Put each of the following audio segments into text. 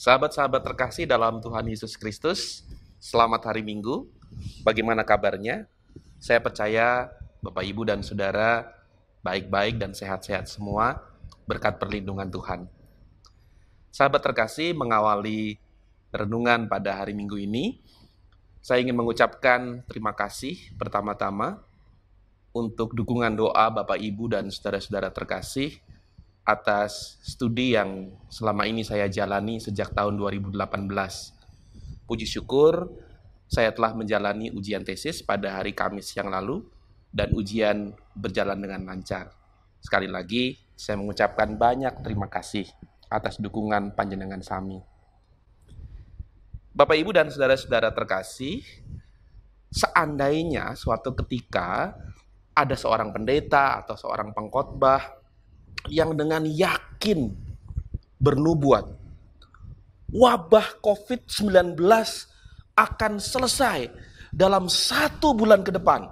Sahabat-sahabat terkasih dalam Tuhan Yesus Kristus, selamat hari Minggu. Bagaimana kabarnya? Saya percaya Bapak, Ibu, dan Saudara baik-baik dan sehat-sehat semua berkat perlindungan Tuhan. Sahabat terkasih, mengawali renungan pada hari Minggu ini, saya ingin mengucapkan terima kasih pertama-tama untuk dukungan doa Bapak, Ibu, dan saudara-saudara terkasih atas studi yang selama ini saya jalani sejak tahun 2018. Puji syukur, saya telah menjalani ujian tesis pada hari Kamis yang lalu, dan ujian berjalan dengan lancar. Sekali lagi, saya mengucapkan banyak terima kasih atas dukungan panjenengan sami. Bapak, Ibu, dan saudara-saudara terkasih, seandainya suatu ketika ada seorang pendeta atau seorang pengkhotbah yang dengan yakin bernubuat wabah COVID-19 akan selesai dalam 1 bulan ke depan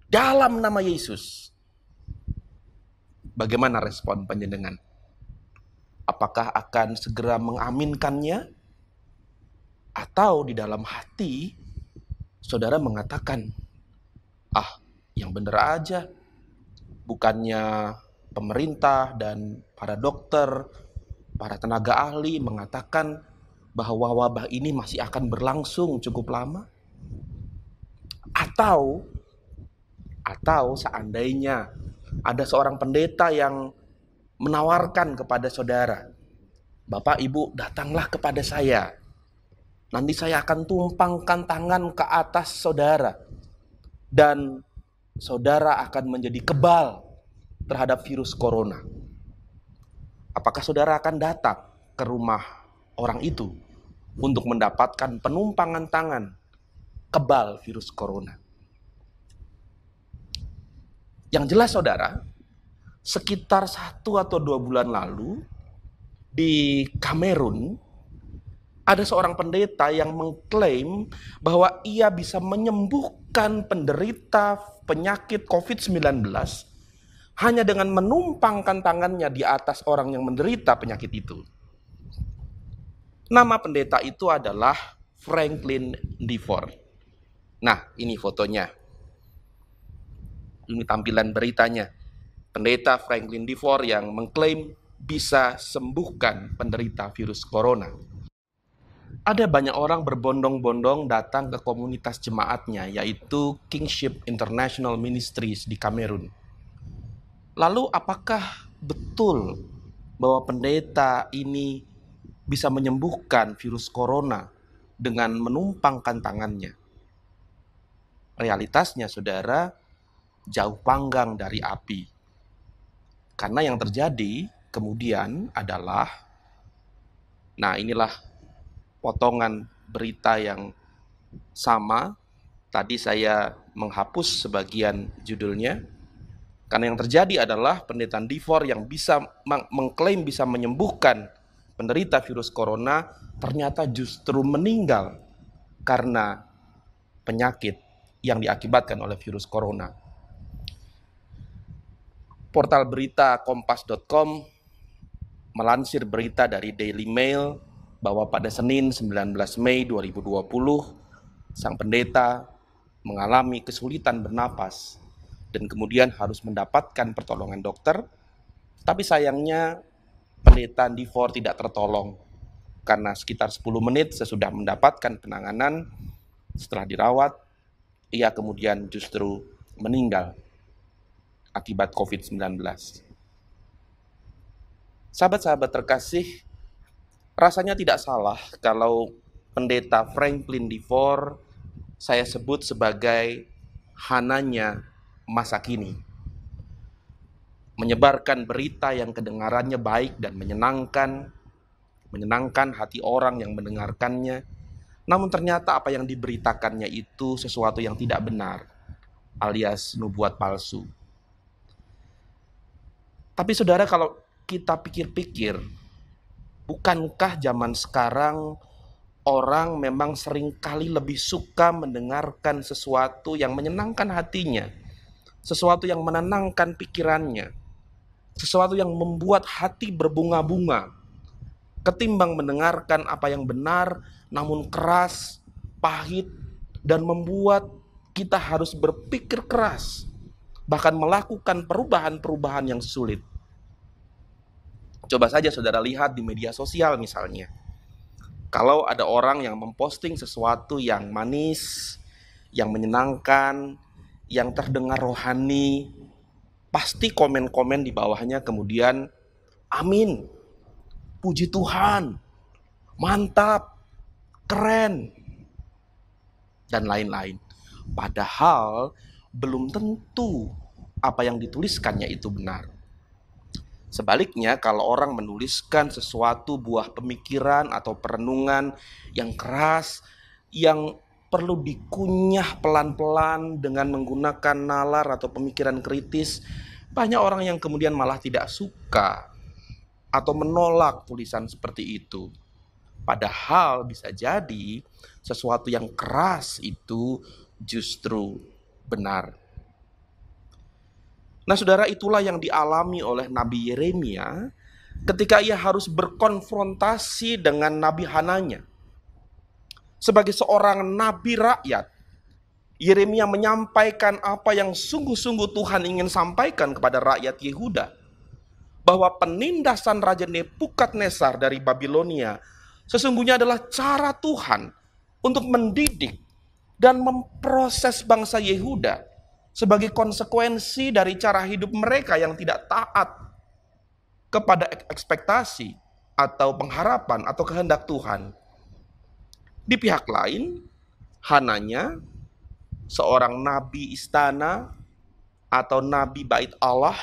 dalam nama Yesus. Bagaimana respon panjenengan? Apakah akan segera mengaminkannya? Atau di dalam hati saudara mengatakan, yang benar aja, bukannya pemerintah dan para dokter, para tenaga ahli mengatakan bahwa wabah ini masih akan berlangsung cukup lama? Atau seandainya ada seorang pendeta yang menawarkan kepada saudara, Bapak, Ibu, datanglah kepada saya. Nanti saya akan tumpangkan tangan ke atas saudara dan saudara akan menjadi kebal terhadap virus corona. Apakah saudara akan datang ke rumah orang itu untuk mendapatkan penumpangan tangan kebal virus corona? Yang jelas saudara, sekitar 1 atau 2 bulan lalu di Kamerun ada seorang pendeta yang mengklaim bahwa ia bisa menyembuhkan penderita penyakit COVID-19 hanya dengan menumpangkan tangannya di atas orang yang menderita penyakit itu. Nama pendeta itu adalah Franklin DeVore. Nah, ini fotonya. Ini tampilan beritanya. Pendeta Franklin DeVore yang mengklaim bisa sembuhkan penderita virus corona. Ada banyak orang berbondong-bondong datang ke komunitas jemaatnya, yaitu Kingship International Ministries di Kamerun. Lalu apakah betul bahwa pendeta ini bisa menyembuhkan virus corona dengan menumpangkan tangannya? Realitasnya saudara, jauh panggang dari api. Karena yang terjadi kemudian adalah, nah inilah potongan berita yang sama. Tadi saya menghapus sebagian judulnya. Karena yang terjadi adalah pendeta DeVore yang bisa mengklaim bisa menyembuhkan penderita virus corona ternyata justru meninggal karena penyakit yang diakibatkan oleh virus corona. Portal berita kompas.com melansir berita dari Daily Mail bahwa pada Senin 19 Mei 2020 sang pendeta mengalami kesulitan bernapas dan kemudian harus mendapatkan pertolongan dokter. Tapi sayangnya pendeta DeVore tidak tertolong karena sekitar 10 menit sesudah mendapatkan penanganan, setelah dirawat, ia kemudian justru meninggal akibat COVID-19. Sahabat-sahabat terkasih, rasanya tidak salah kalau pendeta Franklin DeVore saya sebut sebagai Hananya masa kini. Menyebarkan berita yang kedengarannya baik dan menyenangkan hati orang yang mendengarkannya. Namun ternyata apa yang diberitakannya itu sesuatu yang tidak benar, alias nubuat palsu. Tapi saudara, kalau kita pikir-pikir, bukankah zaman sekarang orang memang seringkali lebih suka mendengarkan sesuatu yang menyenangkan hatinya, sesuatu yang menenangkan pikirannya, sesuatu yang membuat hati berbunga-bunga, ketimbang mendengarkan apa yang benar namun keras, pahit, dan membuat kita harus berpikir keras, bahkan melakukan perubahan-perubahan yang sulit. Coba saja saudara lihat di media sosial misalnya. Kalau ada orang yang memposting sesuatu yang manis, yang menyenangkan, yang terdengar rohani, pasti komen-komen di bawahnya kemudian, amin, puji Tuhan, mantap, keren, dan lain-lain. Padahal belum tentu apa yang dituliskannya itu benar. Sebaliknya, kalau orang menuliskan sesuatu buah pemikiran atau perenungan yang keras, yang perlu dikunyah pelan-pelan dengan menggunakan nalar atau pemikiran kritis, banyak orang yang kemudian malah tidak suka atau menolak tulisan seperti itu. Padahal bisa jadi sesuatu yang keras itu justru benar. Nah, saudara, itulah yang dialami oleh Nabi Yeremia ketika ia harus berkonfrontasi dengan Nabi Hananya. Sebagai seorang nabi rakyat, Yeremia menyampaikan apa yang sungguh-sungguh Tuhan ingin sampaikan kepada rakyat Yehuda. Bahwa penindasan Raja Nebukadnezar dari Babilonia sesungguhnya adalah cara Tuhan untuk mendidik dan memproses bangsa Yehuda sebagai konsekuensi dari cara hidup mereka yang tidak taat kepada ekspektasi atau pengharapan atau kehendak Tuhan. Di pihak lain, Hananya, seorang nabi istana atau nabi bait Allah,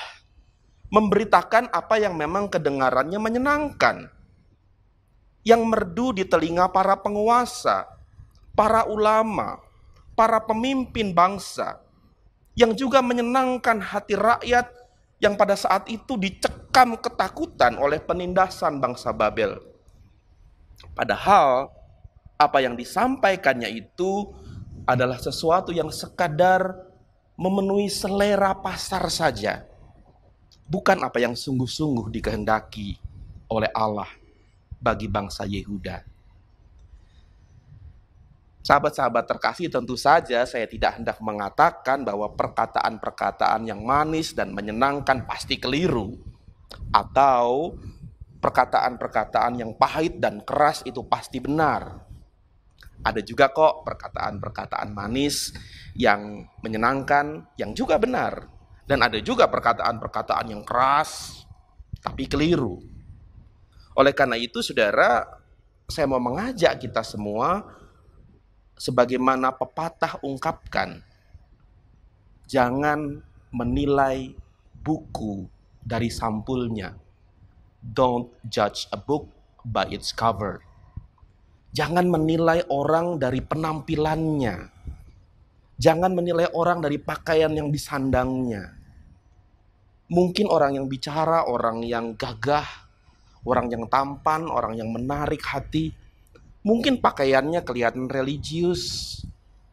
memberitakan apa yang memang kedengarannya menyenangkan, yang merdu di telinga para penguasa, para ulama, para pemimpin bangsa, yang juga menyenangkan hati rakyat yang pada saat itu dicekam ketakutan oleh penindasan bangsa Babel. Padahal apa yang disampaikannya itu adalah sesuatu yang sekadar memenuhi selera pasar saja, bukan apa yang sungguh-sungguh dikehendaki oleh Allah bagi bangsa Yehuda. Sahabat-sahabat terkasih, tentu saja saya tidak hendak mengatakan bahwa perkataan-perkataan yang manis dan menyenangkan pasti keliru, atau perkataan-perkataan yang pahit dan keras itu pasti benar. Ada juga kok perkataan-perkataan manis yang menyenangkan yang juga benar, dan ada juga perkataan-perkataan yang keras tapi keliru. Oleh karena itu, saudara, saya mau mengajak kita semua, sebagaimana pepatah ungkapkan, jangan menilai buku dari sampulnya. Don't judge a book by its cover. Jangan menilai orang dari penampilannya. Jangan menilai orang dari pakaian yang disandangnya. Mungkin orang yang bicara, orang yang gagah, orang yang tampan, orang yang menarik hati, mungkin pakaiannya kelihatan religius,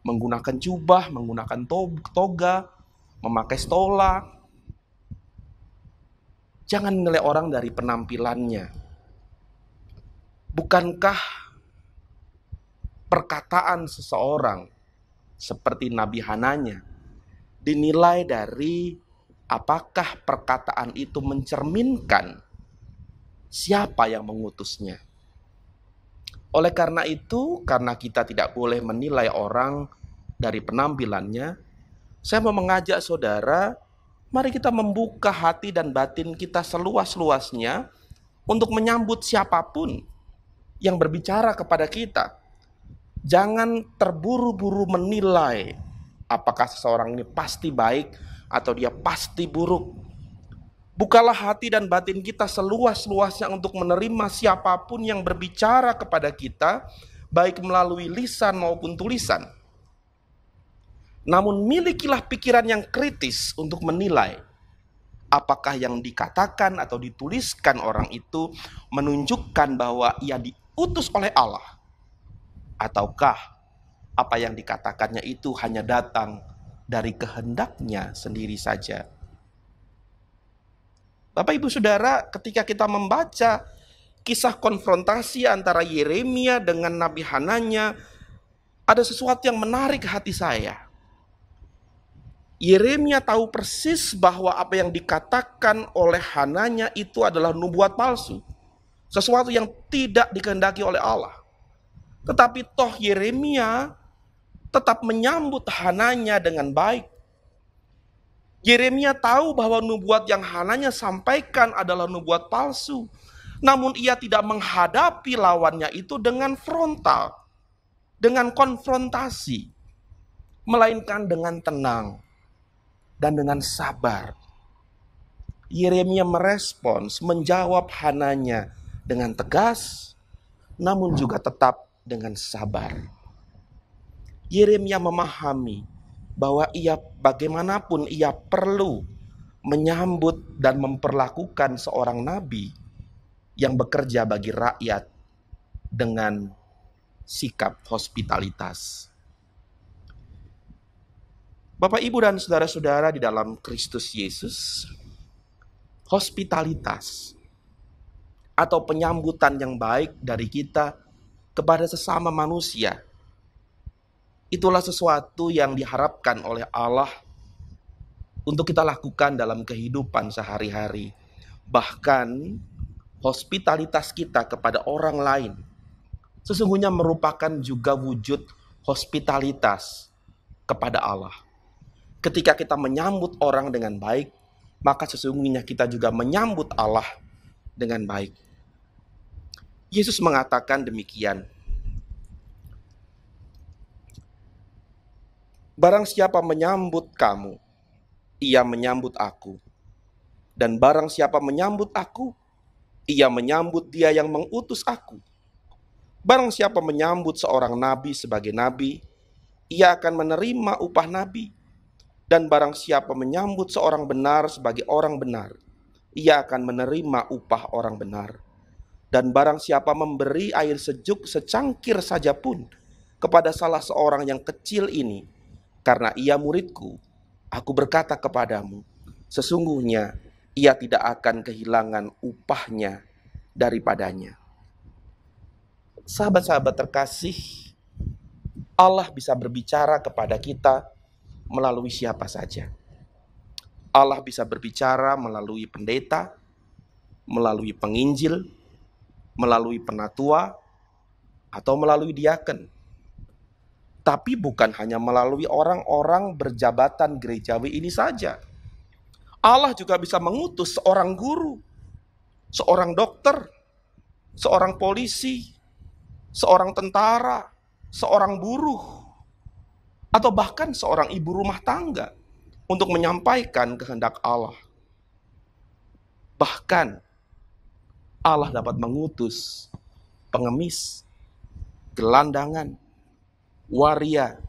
menggunakan jubah, menggunakan toga, memakai stola. Jangan menilai orang dari penampilannya. Bukankah perkataan seseorang seperti Nabi Hananya dinilai dari apakah perkataan itu mencerminkan siapa yang mengutusnya? Oleh karena itu, karena kita tidak boleh menilai orang dari penampilannya, saya mau mengajak saudara, mari kita membuka hati dan batin kita seluas-luasnya untuk menyambut siapapun yang berbicara kepada kita. Jangan terburu-buru menilai apakah seseorang ini pasti baik atau dia pasti buruk. Bukalah hati dan batin kita seluas-luasnya untuk menerima siapapun yang berbicara kepada kita, baik melalui lisan maupun tulisan. Namun milikilah pikiran yang kritis untuk menilai apakah yang dikatakan atau dituliskan orang itu menunjukkan bahwa ia diutus oleh Allah, ataukah apa yang dikatakannya itu hanya datang dari kehendaknya sendiri saja. Bapak Ibu Saudara, ketika kita membaca kisah konfrontasi antara Yeremia dengan Nabi Hananya, ada sesuatu yang menarik hati saya. Yeremia tahu persis bahwa apa yang dikatakan oleh Hananya itu adalah nubuat palsu. Sesuatu yang tidak dikehendaki oleh Allah. Tetapi toh Yeremia tetap menyambut Hananya dengan baik. Yeremia tahu bahwa nubuat yang Hananya sampaikan adalah nubuat palsu. Namun ia tidak menghadapi lawannya itu dengan frontal, dengan konfrontasi, melainkan dengan tenang dan dengan sabar. Yeremia merespons, menjawab Hananya dengan tegas, namun juga tetap dengan sabar. Yeremia memahami bahwa bagaimanapun ia perlu menyambut dan memperlakukan seorang nabi yang bekerja bagi rakyat dengan sikap hospitalitas. Bapak, Ibu, dan saudara-saudara di dalam Kristus Yesus, hospitalitas atau penyambutan yang baik dari kita kepada sesama manusia, itulah sesuatu yang diharapkan oleh Allah untuk kita lakukan dalam kehidupan sehari-hari. Bahkan hospitalitas kita kepada orang lain sesungguhnya merupakan juga wujud hospitalitas kepada Allah. Ketika kita menyambut orang dengan baik, maka sesungguhnya kita juga menyambut Allah dengan baik. Yesus mengatakan demikian. Barang siapa menyambut kamu, ia menyambut aku. Dan barang siapa menyambut aku, ia menyambut dia yang mengutus aku. Barang siapa menyambut seorang nabi sebagai nabi, ia akan menerima upah nabi. Dan barang siapa menyambut seorang benar sebagai orang benar, ia akan menerima upah orang benar. Dan barang siapa memberi air sejuk secangkir saja pun kepada salah seorang yang kecil ini, karena ia muridku, aku berkata kepadamu, sesungguhnya ia tidak akan kehilangan upahnya daripadanya. Sahabat-sahabat terkasih, Allah bisa berbicara kepada kita melalui siapa saja. Allah bisa berbicara melalui pendeta, melalui penginjil, melalui penatua, atau melalui diaken. Tapi bukan hanya melalui orang-orang berjabatan gerejawi ini saja. Allah juga bisa mengutus seorang guru, seorang dokter, seorang polisi, seorang tentara, seorang buruh, atau bahkan seorang ibu rumah tangga untuk menyampaikan kehendak Allah. Bahkan Allah dapat mengutus pengemis, gelandangan, waria,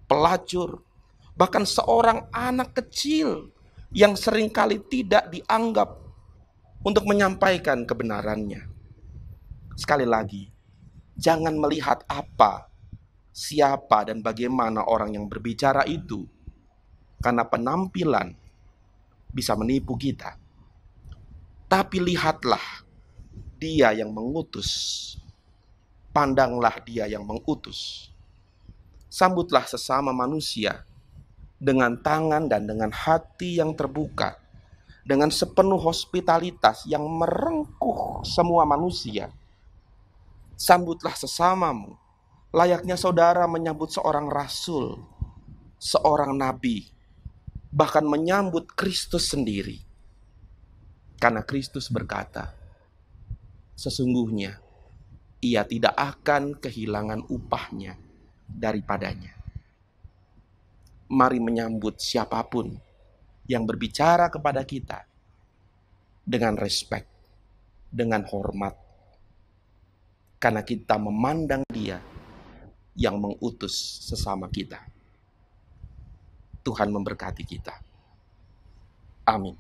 pelacur, bahkan seorang anak kecil yang seringkali tidak dianggap untuk menyampaikan kebenarannya. Sekali lagi, jangan melihat apa, siapa, dan bagaimana orang yang berbicara itu, karena penampilan bisa menipu kita. Tapi lihatlah dia yang mengutus, pandanglah dia yang mengutus. Sambutlah sesama manusia dengan tangan dan dengan hati yang terbuka, dengan sepenuh hospitalitas yang merengkuh semua manusia. Sambutlah sesamamu layaknya saudara menyambut seorang rasul, seorang nabi, bahkan menyambut Kristus sendiri. Karena Kristus berkata, sesungguhnya ia tidak akan kehilangan upahnya daripadanya. Mari menyambut siapapun yang berbicara kepada kita dengan respek, dengan hormat, karena kita memandang dia yang mengutus sesama kita. Tuhan memberkati kita. Amin.